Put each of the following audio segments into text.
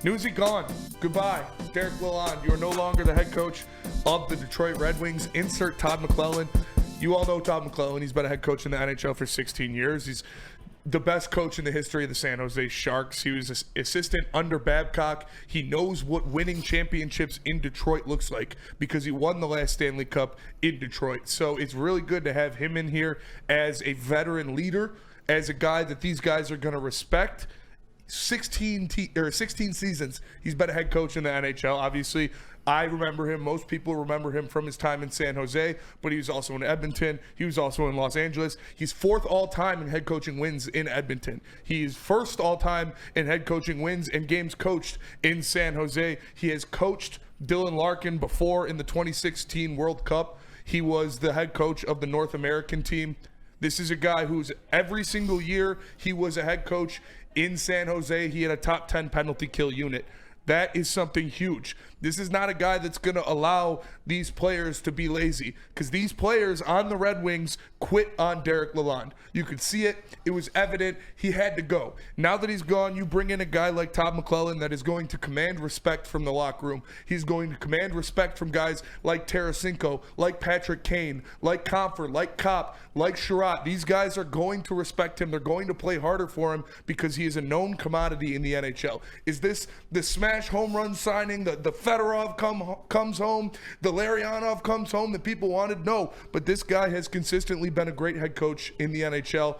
Newsy gone. Goodbye. Derek Lalonde, you are no longer the head coach of the Detroit Red Wings. Insert Todd McClellan. You all know Todd McClellan. He's been a head coach in the NHL for 16 years. He's the best coach in the history of the San Jose Sharks. He was an assistant under Babcock. He knows what winning championships in Detroit looks like because he won the last Stanley Cup in Detroit. So it's really good to have him in here as a veteran leader, as a guy that these guys are going to respect. 16 seasons he's been a head coach in the NHL. Obviously, I remember him. Most people remember him from his time in San Jose, but he was also in Edmonton. He was also in Los Angeles. He's fourth all-time in head coaching wins in Edmonton. He's first all-time in head coaching wins and games coached in San Jose. He has coached Dylan Larkin before in the 2016 World Cup. He was the head coach of the North American team. This is a guy who's every single year he was a head coach in San Jose. He had a top 10 penalty kill unit. That is something huge. This is not a guy that's going to allow these players to be lazy, because these players on the Red Wings quit on Derek Lalonde. You could see it. It was evident. He had to go. Now that he's gone, you bring in a guy like Todd McClellan that is going to command respect from the locker room. He's going to command respect from guys like Tarasenko, like Patrick Kane, like Comfort, like Kopp, like Sherratt. These guys are going to respect him. They're going to play harder for him because he is a known commodity in the NHL. Is this the smash home run signing, the Fedorov comes home, the Larionov comes home that people wanted? No, but this guy has consistently been a great head coach in the NHL,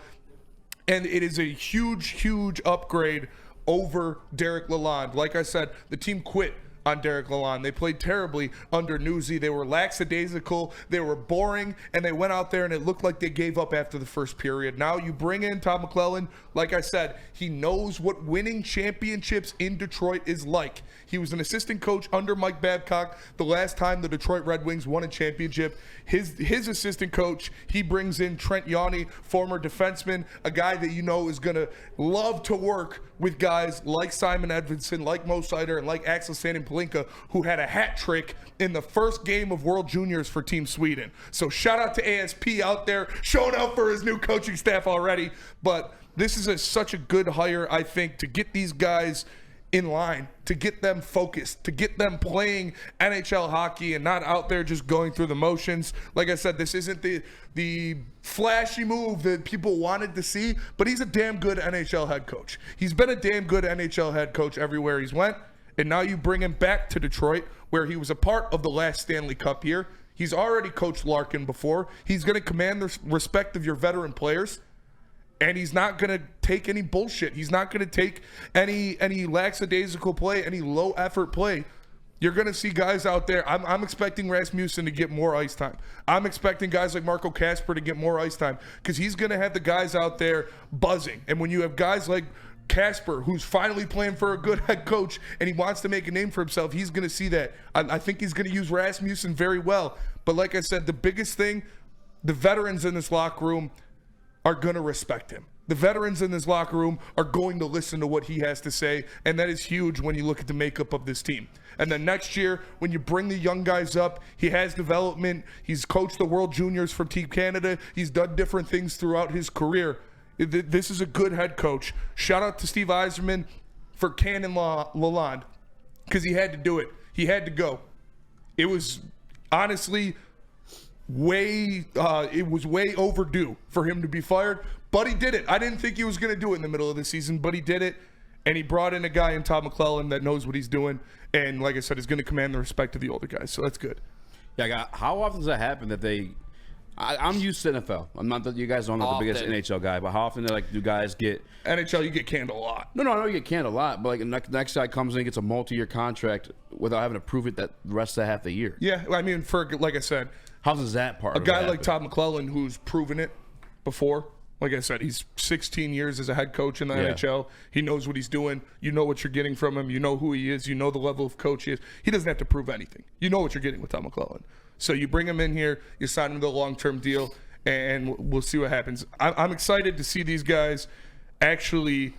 and it is a huge upgrade over Derek Lalonde. Like I said, the team quit on Derek Lalonde. They played terribly under Newsy. They were lackadaisical. They were boring, and they went out there and it looked like they gave up after the first period. Now you bring in Todd McClellan. Like I said, he knows what winning championships in Detroit is like. He was an assistant coach under Mike Babcock the last time the Detroit Red Wings won a championship. His assistant coach, he brings in Trent Yawney, former defenseman, a guy that you know is going to love to work with guys like Simon Edvinsson, like Mo Seider, and like Axel Sandin-Palinka, who had a hat trick in the first game of World Juniors for Team Sweden. So shout out to ASP out there, showing out for his new coaching staff already. But this is such a good hire, I think, to get these guys in line, to get them focused, to get them playing NHL hockey and not out there just going through the motions. Like I said, this isn't the flashy move that people wanted to see, but he's a damn good NHL head coach. He's been a damn good NHL head coach everywhere he's went, and now you bring him back to Detroit, where he was a part of the last Stanley Cup year. He's already coached Larkin before. He's going to command the respect of your veteran players. And he's not going to take any bullshit. He's not going to take any lackadaisical play, any low-effort play. You're going to see guys out there. I'm expecting Rasmussen to get more ice time. I'm expecting guys like Marco Kasper to get more ice time because he's going to have the guys out there buzzing. And when you have guys like Kasper, who's finally playing for a good head coach and he wants to make a name for himself, he's going to see that. I think he's going to use Rasmussen very well. But like I said, the biggest thing, the veterans in this locker room are going to respect him. The veterans in this locker room are going to listen to what he has to say, and that is huge when you look at the makeup of this team. And then next year, when you bring the young guys up, he has development. He's coached the World Juniors for Team Canada. He's done different things throughout his career. This is a good head coach. Shout out to Steve Yzerman for canning Lalonde because he had to do it. He had to go. It was honestly way overdue for him to be fired, but he did it. I didn't think he was going to do it in the middle of the season, but he did it, and he brought in a guy in Todd McClellan that knows what he's doing, and like I said, is going to command the respect of the older guys, so that's good. Yeah, how often does that happen that I'm used to NFL. I'm not that you guys don't know the biggest NHL guy, but how often do guys get NHL? You get canned a lot. No, I know you get canned a lot, but like next guy comes in and gets a multi-year contract without having to prove it that the rest of half the year. Yeah, I mean, like I said, how does that part? A guy like Todd McClellan who's proven it before. Like I said, he's 16 years as a head coach in the NHL. He knows what he's doing. You know what you're getting from him. You know who he is. You know the level of coach he is. He doesn't have to prove anything. You know what you're getting with Todd McClellan. So you bring him in here, you sign him to a long-term deal, and we'll see what happens. I'm excited to see these guys actually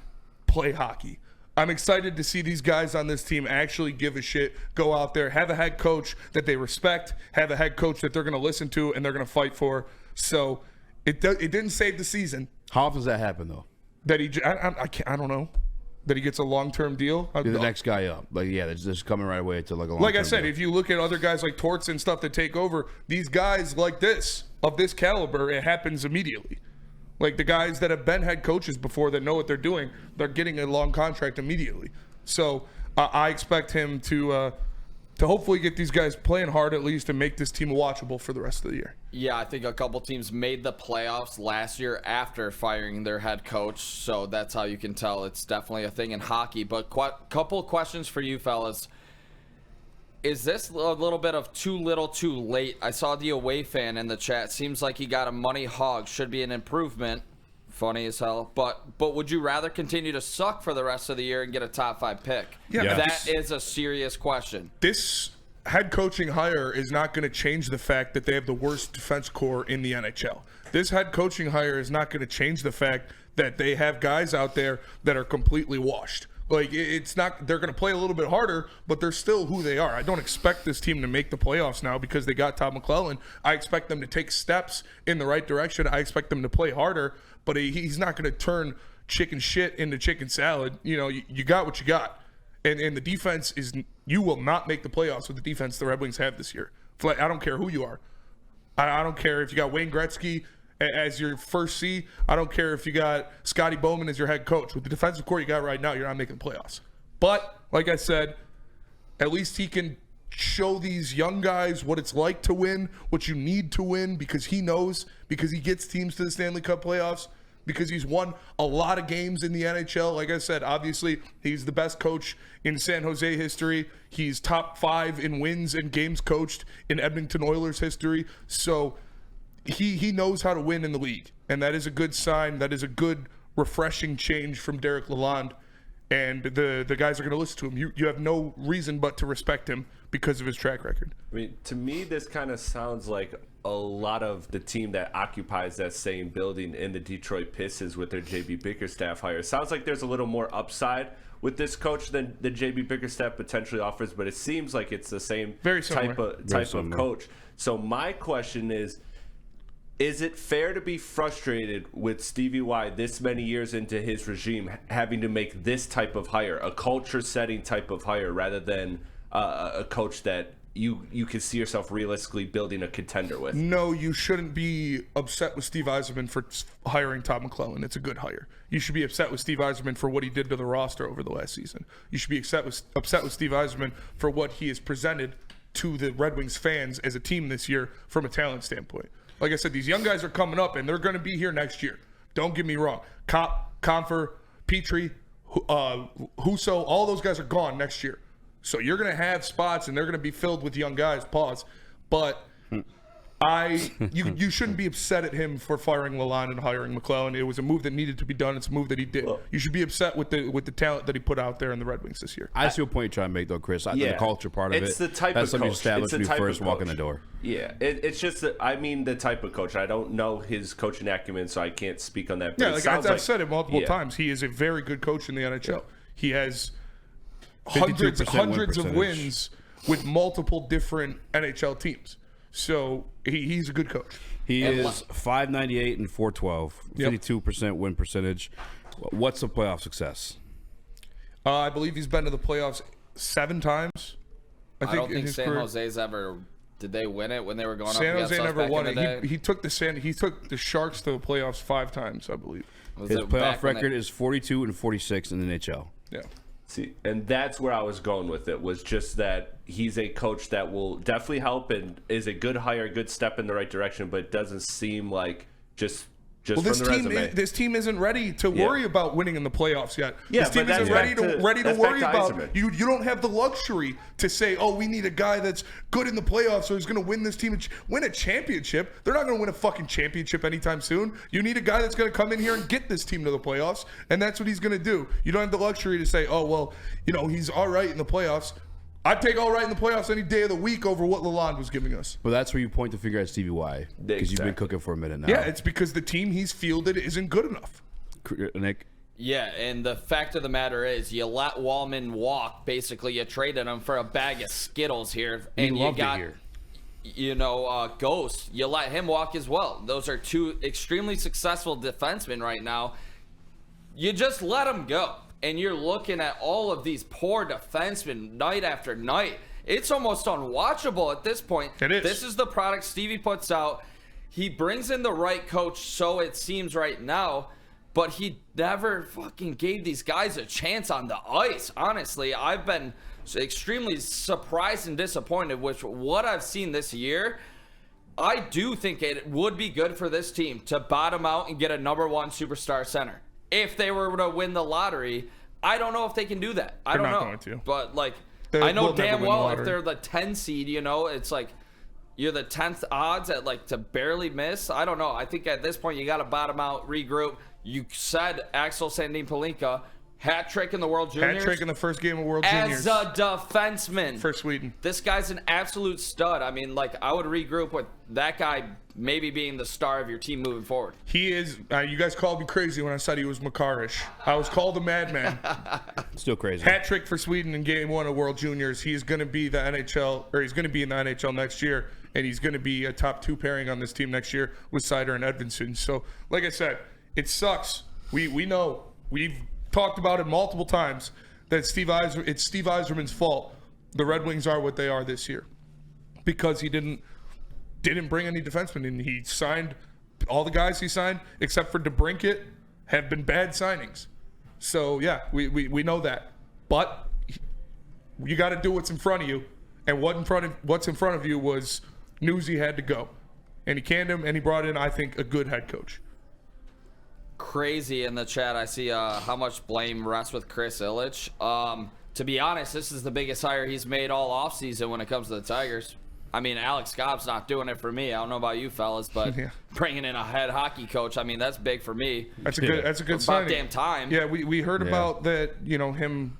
play hockey. I'm excited to see these guys on this team actually give a shit, go out there, have a head coach that they respect, have a head coach that they're going to listen to and they're going to fight for. So it didn't save the season. How often does that happen, though? That I don't know. that he gets a long-term deal. The next guy up. Like, yeah, they're just coming right away to like a long-term Like I said, deal. if you look at other guys like Torts and stuff that take over, these guys like this, of this caliber, it happens immediately. Like the guys that have been head coaches before that know what they're doing, they're getting a long contract immediately. So I expect him to hopefully get these guys playing hard at least and make this team watchable for the rest of the year. Yeah, I think a couple teams made the playoffs last year after firing their head coach, so that's how you can tell it's definitely a thing in hockey. But couple questions for you fellas. Is this a little bit of too little too late? I saw the away fan in the chat. Seems like he got a money hog. Should be an improvement. Funny as hell. But would you rather continue to suck for the rest of the year and get a top 5 pick? Yeah. That is a serious question. This head coaching hire is not going to change the fact that they have the worst defense core in the NHL. This head coaching hire is not going to change the fact that they have guys out there that are completely washed. Like, it's not, they're going to play a little bit harder, but they're still who they are. I don't expect this team to make the playoffs now because they got Todd McClellan. I expect them to take steps in the right direction. I expect them to play harder, but he's not going to turn chicken shit into chicken salad. You know, you got what you got. And the defense is, you will not make the playoffs with the defense the Red Wings have this year. I don't care who you are. I don't care if you got Wayne Gretzky as your first C. I don't care if you got Scotty Bowman as your head coach. With the defensive core you got right now, you're not making the playoffs. But, like I said, at least he can show these young guys what it's like to win, what you need to win, because he knows, because he gets teams to the Stanley Cup playoffs, because he's won a lot of games in the NHL. Like I said, obviously, he's the best coach in San Jose history. He's top 5 in wins and games coached in Edmonton Oilers history. So he knows how to win in the league, and that is a good sign. That is a good, refreshing change from Derek Lalonde, and the guys are going to listen to him. You have no reason but to respect him because of his track record. I mean, to me, this kind of sounds like a lot of the team that occupies that same building in the Detroit Pistons with their JB Bickerstaff hire. It sounds like there's a little more upside with this coach than the JB Bickerstaff potentially offers, but it seems like it's the same type of coach. So my question is it fair to be frustrated with Stevie Y this many years into his regime having to make this type of hire, a culture-setting type of hire, rather than a coach that you can see yourself realistically building a contender with? No, you shouldn't be upset with Steve Yzerman for hiring Todd McClellan. It's a good hire. You should be upset with Steve Yzerman for what he did to the roster over the last season. You should be upset with Steve Yzerman for what he has presented to the Red Wings fans as a team this year from a talent standpoint. Like I said, these young guys are coming up, and they're going to be here next year. Don't get me wrong. Confer, Petrie, Husso, all those guys are gone next year. So you're going to have spots, and they're going to be filled with young guys. Pause. But you shouldn't be upset at him for firing Lalonde and hiring McClellan. It was a move that needed to be done. It's a move that he did. You should be upset with the talent that he put out there in the Red Wings this year. I see what point you're trying to make, though, Chris. The culture part of it's it. The type that's of something you coach. establish when you first walk in the door. Yeah, it's just that, I mean, the type of coach. I don't know his coaching acumen, so I can't speak on that. But yeah, like I've said it multiple times. He is a very good coach in the NHL. Yeah. He has hundreds of wins with multiple different NHL teams. So he's a good coach. He is .598 and .412, 52% win percentage. What's the playoff success? I believe he's been to the playoffs 7 times. I don't think San Jose's ever. Did they win it when they were going up against us? San Jose never won it. He took the Sharks to the playoffs 5 times, I believe. His playoff record is 42 and 46 in the NHL. Yeah. See, and that's where I was going with it, was just that he's a coach that will definitely help and is a good hire, good step in the right direction, but it doesn't seem like just from the resume. This team isn't ready to worry about winning in the playoffs yet. Yeah, this team isn't ready to worry about. You don't have the luxury to say, oh, we need a guy that's good in the playoffs, so he's going to win this team, win a championship. They're not going to win a fucking championship anytime soon. You need a guy that's going to come in here and get this team to the playoffs, and that's what he's going to do. You don't have the luxury to say, oh, well, he's all right in the playoffs. I'd take all right in the playoffs any day of the week over what Lalonde was giving us. Well, that's where you point to figure out Stevie Y, because you've been cooking for a minute now. Yeah, it's because the team he's fielded isn't good enough. Nick? Yeah, and the fact of the matter is, you let Wallman walk. Basically, you traded him for a bag of Skittles here, and you got, Ghost. You let him walk as well. Those are 2 extremely successful defensemen right now. You just let them go. and you're looking at all of these poor defensemen night after night. It's almost unwatchable at this point. It is. This is the product Stevie puts out. He brings in the right coach, so it seems right now, but he never fucking gave these guys a chance on the ice. Honestly, I've been extremely surprised and disappointed with what I've seen this year. I do think it would be good for this team to bottom out and get a number 1 superstar center. If they were to win the lottery, I don't know if they can do that. I don't know. Going to. But, like, They I know will never damn win the well if lottery. they're the 10 seed, you know, it's like you're the 10th odds at, like, to barely miss. I don't know. I think at this point you got to bottom out, regroup. You said Axel Sandin-Pelinka, hat trick in the World Juniors. Hat trick in the first game of World as Juniors a defenseman for Sweden. This guy's an absolute stud. I mean, like, I would regroup with that guy maybe being the star of your team moving forward. He is. You guys called me crazy when I said he was Makarish. I was called a madman. Still crazy. Hat trick for Sweden in Game 1 of World Juniors. He's going to be the NHL, or he's going to be in the NHL next year, and he's going to be a top 2 pairing on this team next year with Seider and Edvinsson. So, like I said, it sucks. We know. We've talked about it multiple times that it's Steve Yzerman's fault. The Red Wings are what they are this year because he didn't bring any defensemen in. He signed all the guys he signed except for DeBrincat have been bad signings. So yeah, we know that, but you got to do what's in front of you, and what's in front of you was Newsy had to go, and he canned him, and he brought in, I think, a good head coach. Crazy in the chat. I see how much blame rests with Chris Ilitch. To be honest, this is the biggest hire he's made all offseason when it comes to the Tigers. I mean, Alex Cobb's not doing it for me. I don't know about you fellas, but Yeah. bringing in a head hockey coach, I mean, that's big for me. That's a good About signing. damn time. Yeah, we heard about that. You know, him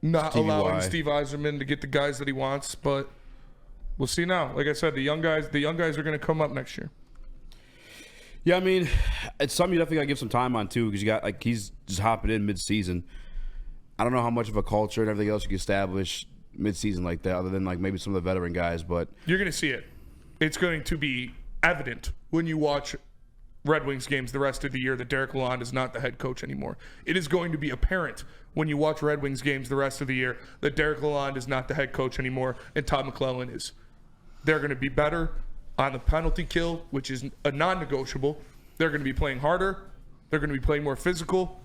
not Stevie allowing Y. Steve Yzerman to get the guys that he wants, but we'll see now. Like I said, the young guys are going to come up next year. Yeah, I mean, it's something you definitely got to give some time on, too, because you got, like, he's just hopping in mid-season. I don't know how much of a culture and everything else you can establish mid-season like that, other than, like, maybe some of the veteran guys, but You're going to see it. It's going to be evident when you watch Red Wings games the rest of the year that Derek Lalonde is not the head coach anymore. It is going to be apparent when you watch Red Wings games the rest of the year that Derek Lalonde is not the head coach anymore and Todd McClellan is. They're going to be better on the penalty kill, which is a non-negotiable. They're going to be playing harder. They're going to be playing more physical.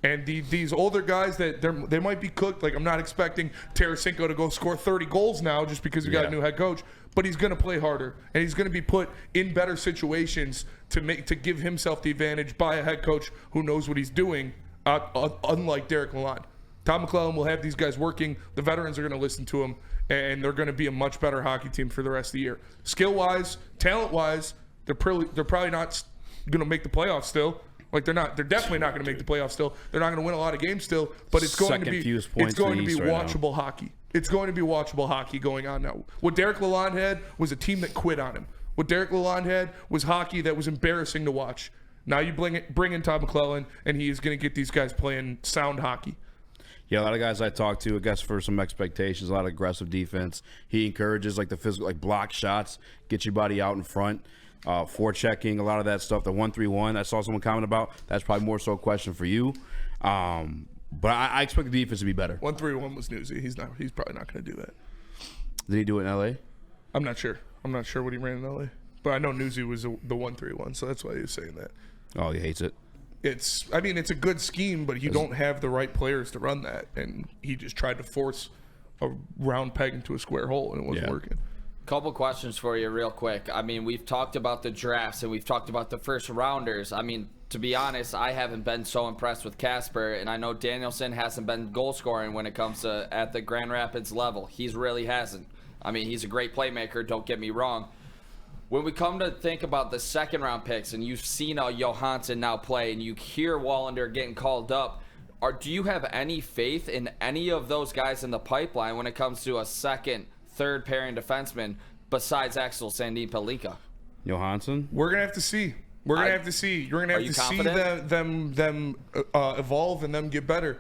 And these older guys, they might be cooked. Like, I'm not expecting Tarasenko to go score 30 goals now just because we got a new head coach. But he's going to play harder, and he's going to be put in better situations to give himself the advantage by a head coach who knows what he's doing, unlike Derek Lalonde. Tom McClellan will have these guys working. The veterans are going to listen to him, and they're going to be a much better hockey team for the rest of the year. Skill-wise, talent-wise, they're probably not going to make the playoffs still. Like, they're definitely not going to make the playoffs still. They're not going to win a lot of games still, but it's going to be watchable hockey. It's going to be watchable hockey going on now. What Derek Lalonde had was a team that quit on him. What Derek Lalonde had was hockey that was embarrassing to watch. Now you bring in Todd McClellan, and he is going to get these guys playing sound hockey. yeah, a lot of guys I talked to, I guess for some expectations, a lot of aggressive defense. He encourages like the physical, like block shots, get your body out in front. Forechecking, a lot of that stuff. The 1-3-1, I saw someone comment about. That's probably more so a question for you. But I expect the defense to be better. 1-3-1 was Newsy. He's probably not going to do that. Did he do it in L.A.? I'm not sure. I'm not sure what he ran in L.A. But I know Newsy was the 1-3-1, so that's why he was saying that. Oh, he hates it. It's a good scheme, but you don't have the right players to run that, and he just tried to force a round peg into a square hole, and it wasn't working. Couple questions for you real quick. I mean, we've talked about the drafts and we've talked about the first rounders. I mean, to be honest, I haven't been so impressed with Casper, and I know Danielson hasn't been goal scoring when it comes to at the Grand Rapids level. He really hasn't. I mean, he's a great playmaker, don't get me wrong. When we come to think about the second round picks, and you've seen Johansson now play, and you hear Wallander getting called up, do you have any faith in any of those guys in the pipeline when it comes to a second, third pairing defenseman besides Axel Sandin-Pelinka? Johansson? We're gonna have to see. You're gonna have to see them evolve and them get better.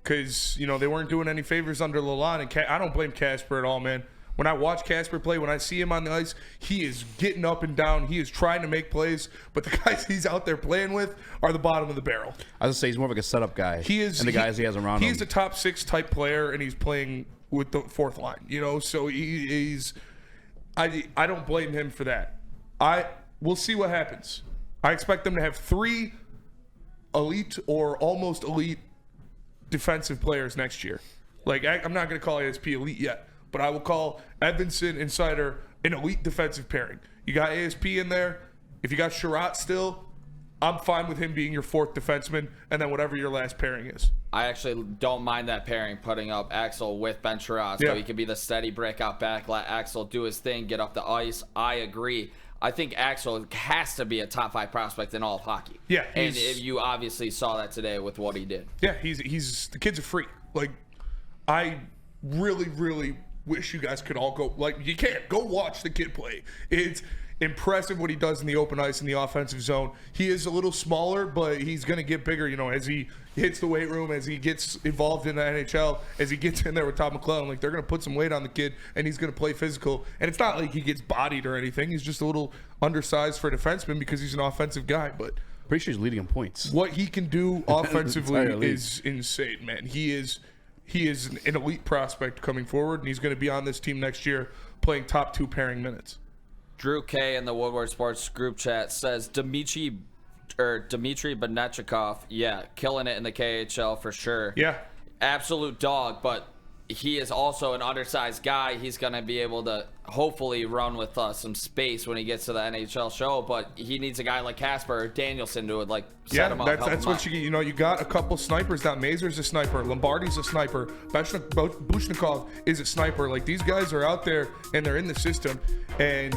Because they weren't doing any favors under Lalonde, and I don't blame Casper at all, man. When I watch Casper play, when I see him on the ice, he is getting up and down. He is trying to make plays, but the guys he's out there playing with are the bottom of the barrel. I was gonna say he's more of like a setup guy. He is, and the guys he has around him. He's a top 6 type player, and he's playing with the fourth line. So he's. I don't blame him for that. We'll see what happens. I expect them to have 3 elite or almost elite defensive players next year. Like, I'm not going to call ASP elite yet, but I will call Edvinsson and Seider an elite defensive pairing. You got ASP in there. If you got Sherratt still, I'm fine with him being your 4th defenseman, and then whatever your last pairing is. I actually don't mind that pairing, putting up Axel with Ben Sherratt, so he can be the steady breakout back, let Axel do his thing, get off the ice. I agree. I think Axel has to be a top 5 prospect in all of hockey. Yeah, and you obviously saw that today with what he did. Yeah, he's the kid's a freak. Like, I really, really wish you guys could all go. Like, you can't go watch the kid play. It's impressive what he does in the open ice in the offensive zone. He is a little smaller, but he's going to get bigger, as he hits the weight room, as he gets involved in the NHL, as he gets in there with Todd McClellan. Like, they're going to put some weight on the kid, and he's going to play physical. And it's not like he gets bodied or anything. He's just a little undersized for a defenseman because he's an offensive guy. But pretty sure he's leading in points. what he can do offensively is insane, man. He is an elite prospect coming forward, and he's going to be on this team next year playing top 2 pairing minutes. Drew K in the Woodward Sports group chat says Dmitry Benechikov, killing it in the KHL for sure. Yeah. Absolute dog, but he is also an undersized guy. He's going to be able to hopefully run with some space when he gets to the NHL show, but he needs a guy like Casper or Danielson to set him up. That's what you get. You got a couple snipers down. Mazur's a sniper. Lombardi's a sniper. Bushnikov is a sniper. Like, these guys are out there and they're in the system, and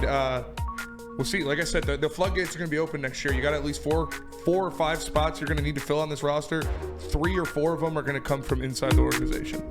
we'll see. Like I said, the floodgates are going to be open next year. You got at least four or five spots you're going to need to fill on this roster. 3 or 4 of them are going to come from inside the organization.